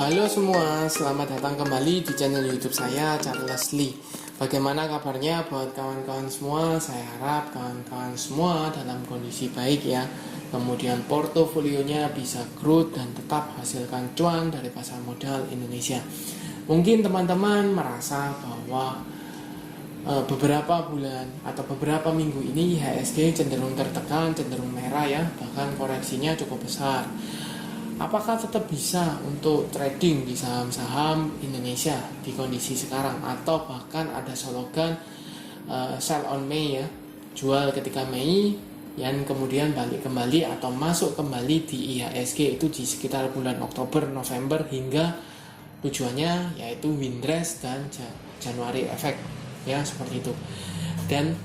Halo semua, selamat datang kembali di channel YouTube saya, Charles Lee. Bagaimana kabarnya buat kawan-kawan semua? Saya harap kawan-kawan semua dalam kondisi baik ya. Kemudian portofolionya bisa growth dan tetap hasilkan cuan dari pasar modal Indonesia. Mungkin teman-teman merasa bahwa beberapa bulan atau beberapa minggu ini IHSG cenderung tertekan, cenderung merah ya, bahkan koreksinya cukup besar. Apakah tetap bisa untuk trading di saham-saham Indonesia di kondisi sekarang, atau bahkan ada slogan sell on May ya, jual ketika Mei, yang kemudian balik kembali atau masuk kembali di IHSG itu di sekitar bulan Oktober, November, hingga tujuannya yaitu Windrest dan Januari Effect ya, seperti itu. Dan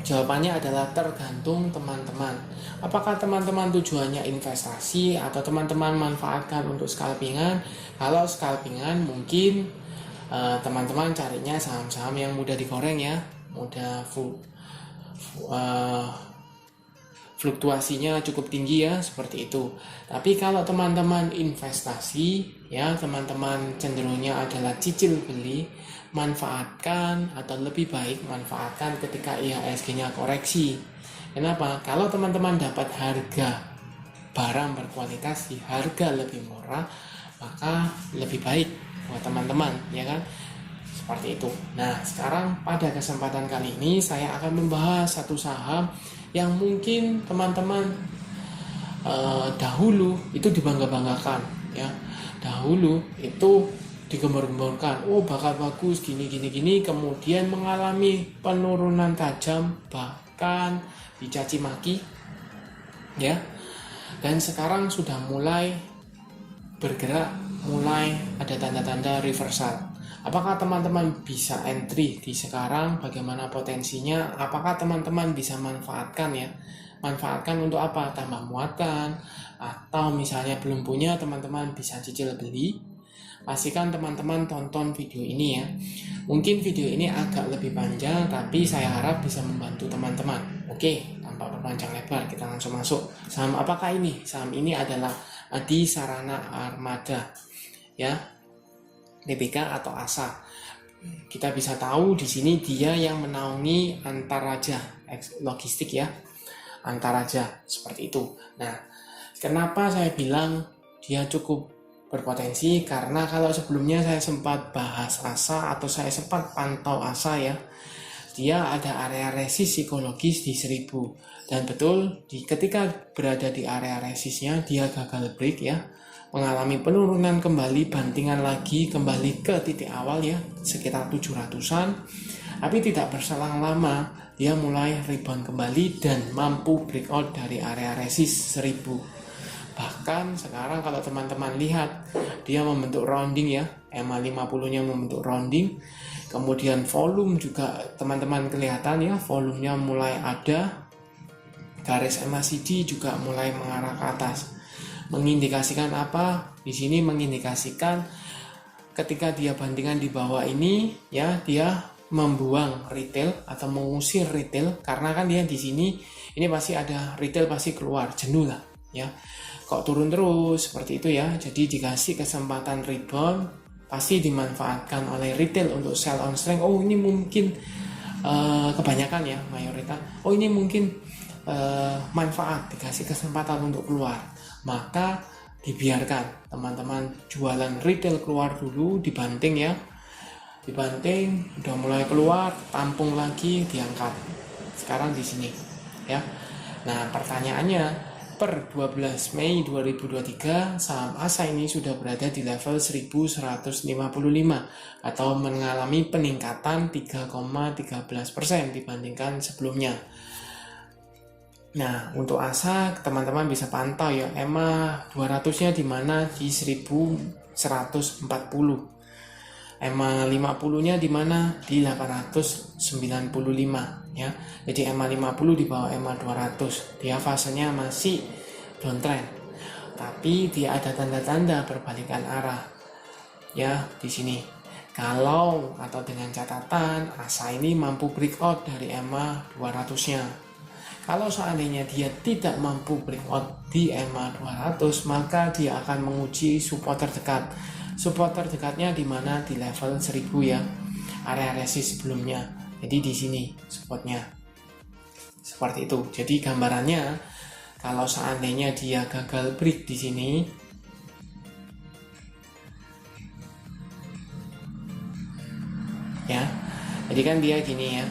jawabannya adalah tergantung teman-teman. Apakah teman-teman tujuannya investasi atau teman-teman manfaatkan untuk scalpingan? Kalau scalpingan mungkin teman-teman carinya saham-saham yang mudah digoreng ya, mudah fluktuasinya cukup tinggi ya, seperti itu. Tapi kalau teman-teman investasi ya, teman-teman cenderungnya adalah cicil beli, manfaatkan atau lebih baik manfaatkan ketika IHSG-nya koreksi. Kenapa? Kalau teman-teman dapat harga barang berkualitas di harga lebih murah, maka lebih baik buat teman-teman ya kan? Seperti itu. Nah, sekarang pada kesempatan kali ini saya akan membahas satu saham yang mungkin teman-teman dahulu itu dibangga-banggakan ya. Dahulu itu digembar-gemborkan, oh bakal bagus gini, kemudian mengalami penurunan tajam, bahkan dicaci maki ya. Dan sekarang sudah mulai bergerak, mulai ada tanda-tanda reversal. Apakah teman-teman bisa entry di sekarang? Bagaimana potensinya? Apakah teman-teman bisa manfaatkan ya? Manfaatkan untuk apa? Tambah muatan, atau misalnya belum punya, teman-teman bisa cicil beli. Pastikan teman-teman tonton video ini ya. Mungkin video ini agak lebih panjang, tapi saya harap bisa membantu teman-teman. Oke, tanpa berpanjang lebar, kita langsung masuk. Saham apakah ini? Saham ini adalah Adi Sarana Armada ya, DBK atau ASA. Kita bisa tahu di sini dia yang menaungi Antaraja Logistik ya, Antaraja, seperti itu. Nah, kenapa saya bilang dia cukup berpotensi? Karena kalau sebelumnya saya sempat bahas ASA atau saya sempat pantau ASA ya, dia ada area resist psikologis di 1000, dan betul ketika berada di area resistnya dia gagal break ya, mengalami penurunan kembali, bantingan lagi kembali ke titik awal ya, sekitar 700-an, tapi tidak berselang lama dia mulai rebound kembali dan mampu breakout dari area resist 1000. Bahkan sekarang kalau teman-teman lihat dia membentuk rounding ya, EMA 50 nya membentuk rounding, kemudian volume juga teman-teman kelihatan ya, volumenya mulai ada, garis MACD juga mulai mengarah ke atas. Mengindikasikan apa? Di sini mengindikasikan ketika dia bandingan di bawah ini ya, dia membuang retail atau mengusir retail, karena kan dia di sini ini pasti ada retail, pasti keluar, jenuh lah ya, kok turun terus seperti itu ya. Jadi dikasih kesempatan rebound, pasti dimanfaatkan oleh retail untuk sell on strength. Oh ini mungkin kebanyakan ya, mayoritas, oh ini mungkin manfaat, dikasih kesempatan untuk keluar, maka dibiarkan teman-teman jualan retail keluar dulu, dibanting ya, dibanting, udah mulai keluar, tampung lagi, diangkat. Sekarang di sini ya. Nah, pertanyaannya, per 12 Mei 2023 saham ASA ini sudah berada di level 1155 atau mengalami peningkatan 3,13% dibandingkan sebelumnya. Nah, untuk ASA teman-teman bisa pantau ya, EMA 200-nya di mana, di 1140. EMA 50-nya di mana, di 895 ya. Jadi EMA 50 di bawah EMA 200. Dia fasenya masih downtrend. Tapi dia ada tanda-tanda perbalikan arah. Ya, di sini. Kalau atau dengan catatan ASA ini mampu breakout dari EMA 200-nya. Kalau seandainya dia tidak mampu breakout di EMA 200, maka dia akan menguji support terdekat. Support terdekatnya di mana? Di level 1000 ya, area resist sebelumnya. Jadi di sini supportnya seperti itu. Jadi gambarannya, kalau seandainya dia gagal break di sini, ya, jadi kan dia gini ya.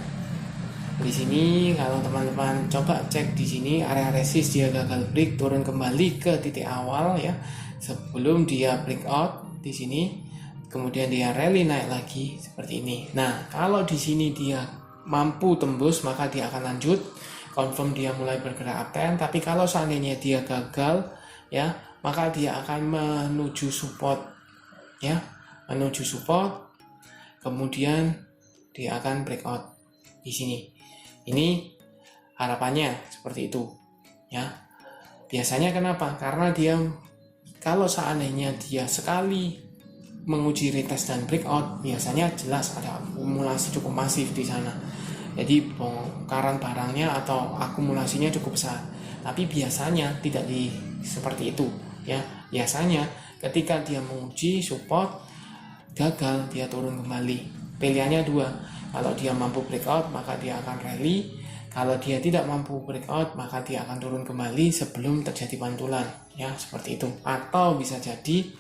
Di sini kalau teman-teman coba cek di sini area resist, dia gagal break, turun kembali ke titik awal ya, sebelum dia breakout di sini, kemudian dia rally naik lagi seperti ini. Nah, kalau di sini dia mampu tembus, maka dia akan lanjut, confirm dia mulai bergerak uptrend. Tapi kalau seandainya dia gagal ya, maka dia akan menuju support ya, menuju support, kemudian dia akan breakout di sini. Ini harapannya seperti itu ya. Biasanya kenapa? Karena dia, kalau seandainya dia sekali menguji retest dan breakout, biasanya jelas ada akumulasi cukup masif di sana. Jadi bongkaran barangnya atau akumulasinya cukup besar. Tapi biasanya tidak seperti itu ya. Biasanya ketika dia menguji support gagal, dia turun kembali. Pilihannya dua. Kalau dia mampu breakout, maka dia akan rally. Kalau dia tidak mampu breakout, maka dia akan turun kembali sebelum terjadi pantulan ya, seperti itu. Atau bisa jadi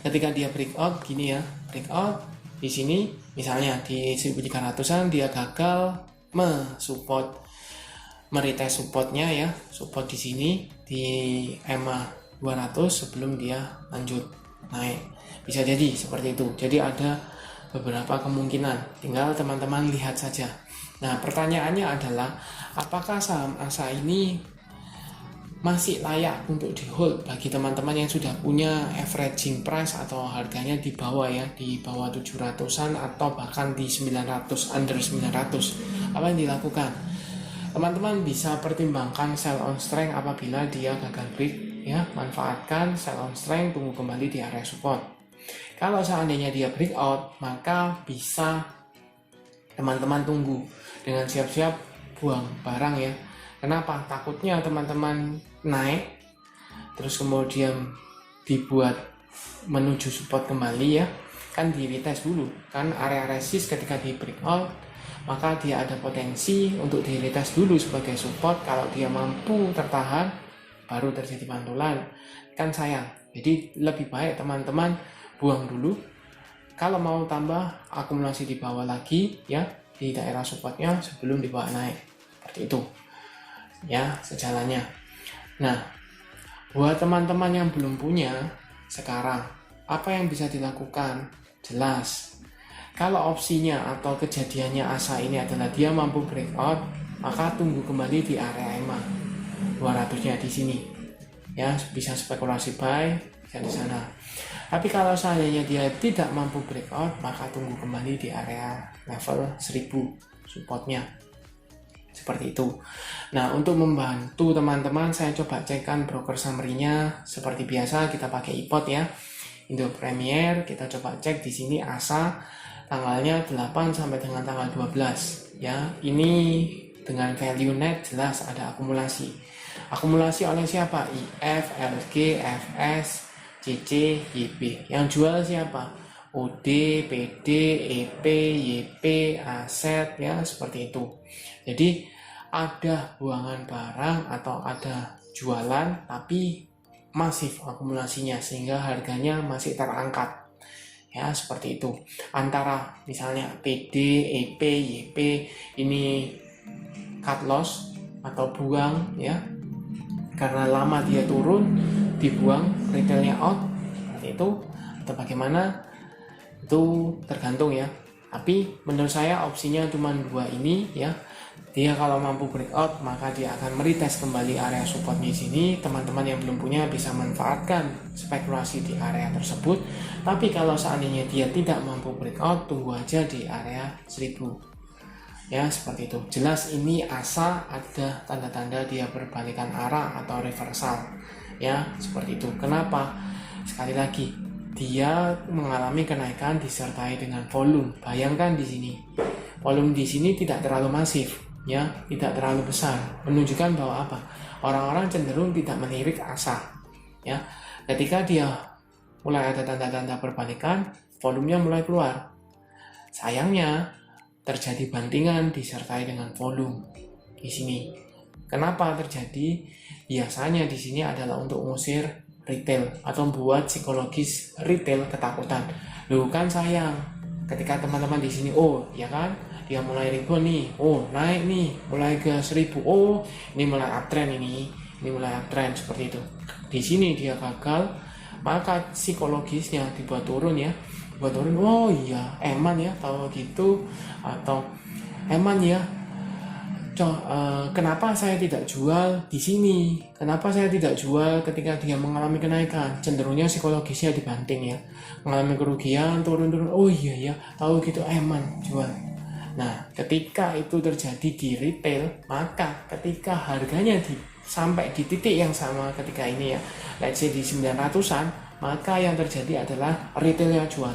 ketika dia breakout gini ya, breakout di sini misalnya di 1300-an dia gagal mensupport, meretest supportnya ya, support di sini di EMA 200 sebelum dia lanjut naik. Bisa jadi seperti itu. Jadi ada beberapa kemungkinan, tinggal teman-teman lihat saja. Nah, pertanyaannya adalah apakah saham ASA ini masih layak untuk di hold bagi teman-teman yang sudah punya averaging price atau harganya di bawah ya, di bawah 700-an atau bahkan di 900, under 900. Apa yang dilakukan? Teman-teman bisa pertimbangkan sell on strength apabila dia gagal break ya, manfaatkan sell on strength, tunggu kembali di area support. Kalau seandainya dia breakout, maka bisa teman-teman tunggu dengan siap-siap buang barang ya. Kenapa? Takutnya teman-teman naik terus kemudian dibuat menuju support kembali ya, kan di retest dulu kan area resist. Ketika di breakout, maka dia ada potensi untuk di retest dulu sebagai support. Kalau dia mampu tertahan, baru terjadi pantulan, kan sayang. Jadi lebih baik teman-teman buang dulu. Kalau mau tambah akumulasi di bawah lagi ya, di daerah supportnya sebelum dibawa naik, seperti itu ya sejalannya. Nah, buat teman-teman yang belum punya sekarang, apa yang bisa dilakukan? Jelas, kalau opsinya atau kejadiannya ASA ini adalah dia mampu breakout, maka tunggu kembali di area EMA 200-nya di sini ya, bisa spekulasi buy bisa di sana. Tapi kalau seandainya dia tidak mampu breakout, maka tunggu kembali di area level 1000 supportnya, seperti itu. Nah, untuk membantu teman-teman, saya coba cekkan broker summary-nya. Seperti biasa kita pakai iPod ya, Indo Premier. Kita coba cek di sini ASA tanggalnya 8 sampai dengan tanggal 12 ya. Ini dengan value net jelas ada akumulasi. Akumulasi oleh siapa? IF, LG, FS, CC, YB. Yang jual siapa? OD, PD, EP, YP, aset ya, seperti itu. Jadi ada buangan barang atau ada jualan tapi masif akumulasinya sehingga harganya masih terangkat ya, seperti itu. Antara misalnya PD, EP, YP ini cut loss atau buang ya, karena lama dia turun dibuang, retailnya out, seperti itu, atau bagaimana, itu tergantung ya. Tapi menurut saya opsinya cuma dua ini ya. Dia kalau mampu breakout, maka dia akan meretest kembali area supportnya di sini. Teman-teman yang belum punya bisa manfaatkan spekulasi di area tersebut. Tapi kalau seandainya dia tidak mampu breakout, tunggu aja di area 1000 ya, seperti itu. Jelas ini ASA ada tanda-tanda dia berbalikan arah atau reversal ya, seperti itu. Kenapa? Sekali lagi, dia mengalami kenaikan disertai dengan volume. Bayangkan di sini, volume di sini tidak terlalu masif ya, tidak terlalu besar, menunjukkan bahwa apa? Orang-orang cenderung tidak melirik asa, ya. Ketika dia mulai ada tanda-tanda perbalikan, volumenya mulai keluar. Sayangnya terjadi bantingan disertai dengan volume di sini. Kenapa terjadi? Biasanya di sini adalah untuk mengusir retail atau membuat psikologis retail ketakutan. Loh kan sayang, ketika teman-teman di sini, oh ya kan, dia mulai rebound nih, oh naik nih, mulai ke 1000, oh ini mulai uptrend ini mulai uptrend seperti itu. Di sini dia gagal, maka psikologisnya dibuat turun ya, dibuat turun. Oh iya, eman ya kalau gitu, atau eman ya. Kenapa saya tidak jual di sini? Kenapa saya tidak jual ketika dia mengalami kenaikan? Cenderungnya psikologisnya dibanting ya, mengalami kerugian, turun-turun. Oh iya ya, tahu gitu, eman jual. Nah, ketika itu terjadi di retail, maka ketika harganya sampai di titik yang sama ketika ini ya, let's say di 900-an, maka yang terjadi adalah retailnya jual.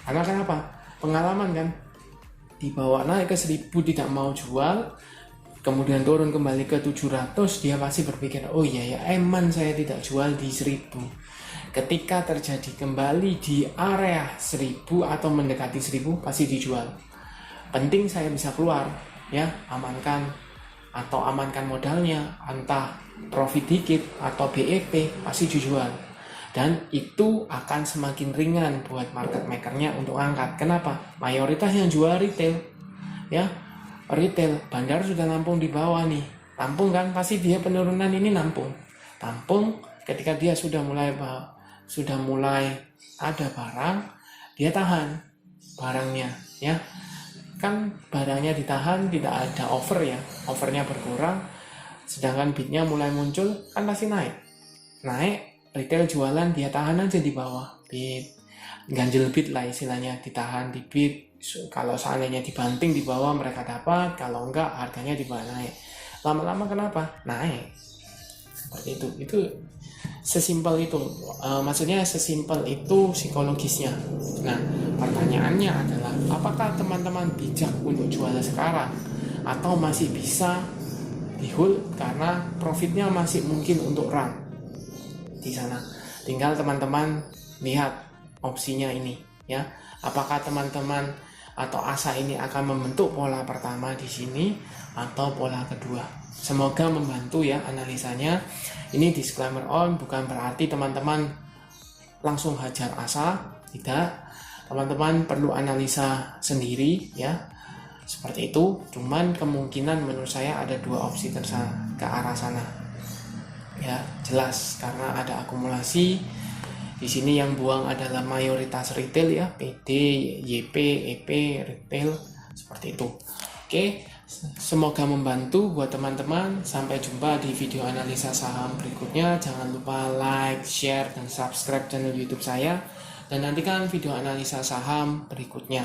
Karena kenapa? Pengalaman kan, dibawa naik ke 1000 tidak mau jual, kemudian turun kembali ke 700, dia pasti berpikir, oh iya ya, eman saya tidak jual di 1000. Ketika terjadi kembali di area 1000 atau mendekati 1000, pasti dijual. Penting saya bisa keluar ya, amankan modalnya, entah profit dikit atau BEP, pasti dijual. Dan itu akan semakin ringan buat market makernya untuk angkat. Kenapa? Mayoritas yang jual retail ya, retail. Bandar sudah nampung di bawah nih, tampung kan, pasti dia penurunan ini tampung ketika dia sudah mulai ada barang, dia tahan barangnya ya. Kan barangnya ditahan, tidak ada over ya, overnya berkurang, sedangkan bidnya mulai muncul, kan pasti naik. Retail jualan, dia tahan aja di bawah bid, ganjel bid lah istilahnya, ditahan di bid. Kalau seandainya dibanting di bawah mereka dapat, kalau enggak harganya di bawah naik. Lama-lama kenapa? Naik. Seperti itu sesimpel itu, maksudnya sesimpel itu psikologisnya. Nah, pertanyaannya adalah, apakah teman-teman bijak untuk jual sekarang atau masih bisa di hold karena profitnya masih mungkin untuk run di sana? Tinggal teman-teman lihat opsinya ini ya. Apakah teman-teman atau asa ini akan membentuk pola pertama di sini atau pola kedua? Semoga membantu ya analisanya. Ini disclaimer on, bukan berarti teman-teman langsung hajar asa, tidak. Teman-teman perlu analisa sendiri ya. Seperti itu. Cuman kemungkinan menurut saya ada dua opsi ke arah sana. Ya, jelas karena ada akumulasi. Di sini yang buang adalah mayoritas retail ya, PD, YP, EP, retail seperti itu. Oke, semoga membantu buat teman-teman. Sampai jumpa di video analisa saham berikutnya. Jangan lupa like, share, dan subscribe channel YouTube saya, dan nantikan video analisa saham berikutnya.